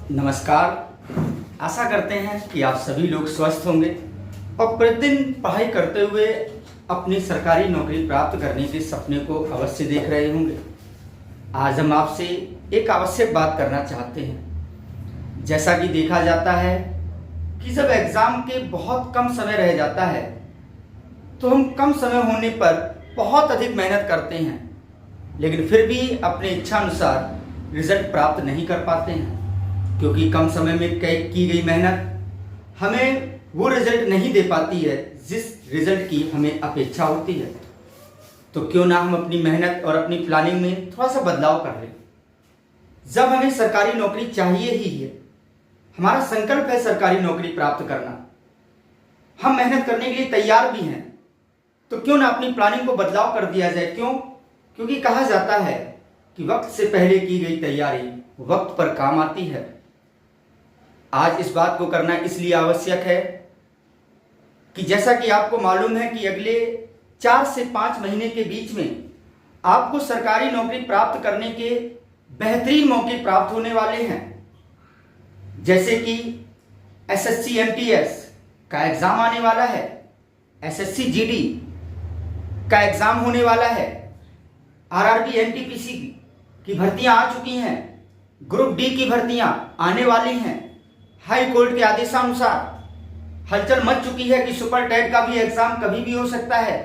नमस्कार। आशा करते हैं कि आप सभी लोग स्वस्थ होंगे और प्रतिदिन पढ़ाई करते हुए अपनी सरकारी नौकरी प्राप्त करने के सपने को अवश्य देख रहे होंगे। आज हम आपसे एक आवश्यक बात करना चाहते हैं। जैसा कि देखा जाता है कि जब एग्ज़ाम के बहुत कम समय रह जाता है तो हम कम समय होने पर बहुत अधिक मेहनत करते हैं, लेकिन फिर भी अपने इच्छा अनुसार रिजल्ट प्राप्त नहीं कर पाते हैं, क्योंकि कम समय में की गई मेहनत हमें वो रिजल्ट नहीं दे पाती है जिस रिजल्ट की हमें अपेक्षा होती है। तो क्यों ना हम अपनी मेहनत और अपनी प्लानिंग में थोड़ा सा बदलाव कर लें। जब हमें सरकारी नौकरी चाहिए ही है, हमारा संकल्प है सरकारी नौकरी प्राप्त करना, हम मेहनत करने के लिए तैयार भी हैं, तो क्यों ना अपनी प्लानिंग को बदलाव कर दिया जाए। क्यों? क्योंकि कहा जाता है कि वक्त से पहले की गई तैयारी वक्त पर काम आती है। आज इस बात को करना इसलिए आवश्यक है कि जैसा कि आपको मालूम है कि अगले 4 से 5 महीने के बीच में आपको सरकारी नौकरी प्राप्त करने के बेहतरीन मौके प्राप्त होने वाले हैं। जैसे कि एसएससी एमटीएस का एग्ज़ाम आने वाला है, एसएससी जीडी का एग्ज़ाम होने वाला है, आरआरबी एनटीपीसी की भर्तियां आ चुकी हैं, ग्रुप डी की भर्तियां आने वाली हैं। हाई कोर्ट के आदेशानुसार हलचल मच चुकी है कि सुपर टेट का भी एग्जाम कभी भी हो सकता है।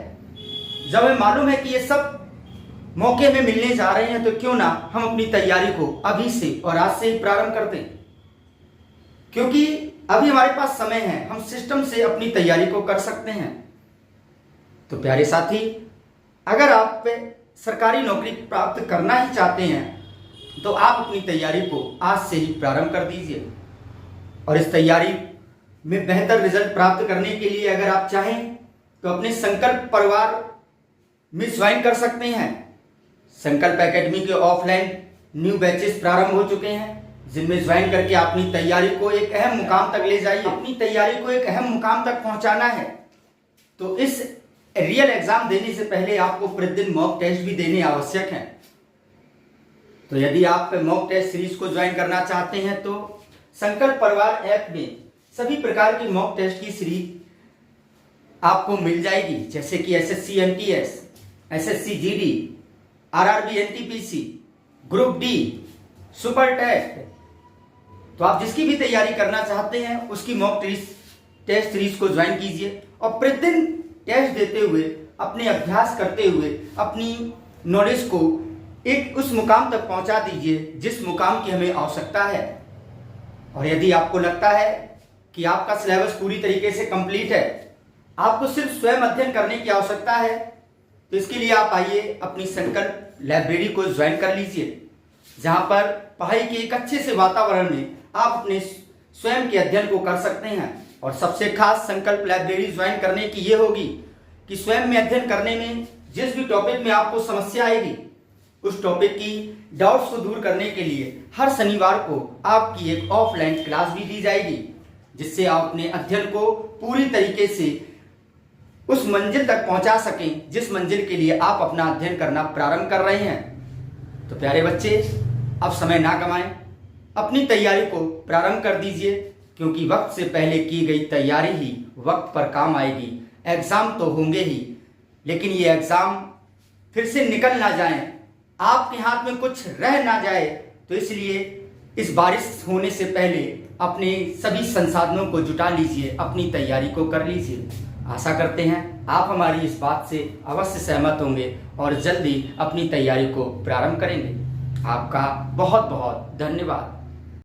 जब हमें मालूम है कि ये सब मौके में मिलने जा रहे हैं, तो क्यों ना हम अपनी तैयारी को अभी से और आज से ही प्रारंभ कर दें, क्योंकि अभी हमारे पास समय है, हम सिस्टम से अपनी तैयारी को कर सकते हैं। तो प्यारे साथी, अगर आप सरकारी नौकरी प्राप्त करना ही चाहते हैं तो आप अपनी तैयारी को आज से ही प्रारंभ कर दीजिए। और इस तैयारी में बेहतर रिजल्ट प्राप्त करने के लिए अगर आप चाहें तो अपने संकल्प परिवार में ज्वाइन कर सकते हैं। संकल्प एकेडमी के ऑफलाइन न्यू बैचेस प्रारंभ हो चुके हैं, जिनमें ज्वाइन करके अपनी तैयारी को एक अहम मुकाम तक ले जाइए। अपनी तैयारी को एक अहम मुकाम तक पहुंचाना है तो इस रियल एग्जाम देने से पहले आपको प्रतिदिन मॉक टेस्ट भी देने आवश्यक हैं। तो यदि आप मॉक टेस्ट सीरीज को ज्वाइन करना चाहते हैं तो संकल्प परिवार ऐप में सभी प्रकार की मॉक टेस्ट की सीरीज आपको मिल जाएगी, जैसे कि SSC MTS, SSC GD, RRB NTPC, group D, super TET. तो आप जिसकी भी तैयारी करना चाहते हैं उसकी मॉक टेस्ट सीरीज को ज्वाइन कीजिए और प्रतिदिन टेस्ट देते हुए, अपने अभ्यास करते हुए अपनी नॉलेज को एक उस मुकाम तक पहुंचा दीजिए जिस मुकाम की हमें आवश्यकता है। और यदि आपको लगता है कि आपका सिलेबस पूरी तरीके से कंप्लीट है, आपको सिर्फ स्वयं अध्ययन करने की आवश्यकता है, तो इसके लिए आप आइए अपनी संकल्प लाइब्रेरी को ज्वाइन कर लीजिए, जहां पर पढ़ाई के एक अच्छे से वातावरण में आप अपने स्वयं के अध्ययन को कर सकते हैं। और सबसे खास संकल्प लाइब्रेरी ज्वाइन करने की ये होगी कि स्वयं में अध्ययन करने में जिस भी टॉपिक में आपको समस्या आएगी, उस टॉपिक की डाउट्स को दूर करने के लिए हर शनिवार को आपकी एक ऑफलाइन क्लास भी दी जाएगी, जिससे आप अपने अध्ययन को पूरी तरीके से उस मंजिल तक पहुंचा सकें जिस मंजिल के लिए आप अपना अध्ययन करना प्रारंभ कर रहे हैं। तो प्यारे बच्चे, अब समय ना गंवाएं, अपनी तैयारी को प्रारंभ कर दीजिए, क्योंकि वक्त से पहले की गई तैयारी ही वक्त पर काम आएगी। एग्ज़ाम तो होंगे ही, लेकिन ये एग्ज़ाम फिर से निकल ना जाएं, आपके हाथ में कुछ रह ना जाए, तो इसलिए इस बारिश होने से पहले अपने सभी संसाधनों को जुटा लीजिए, अपनी तैयारी को कर लीजिए। आशा करते हैं आप हमारी इस बात से अवश्य सहमत होंगे और जल्दी अपनी तैयारी को प्रारंभ करेंगे। आपका बहुत बहुत धन्यवाद।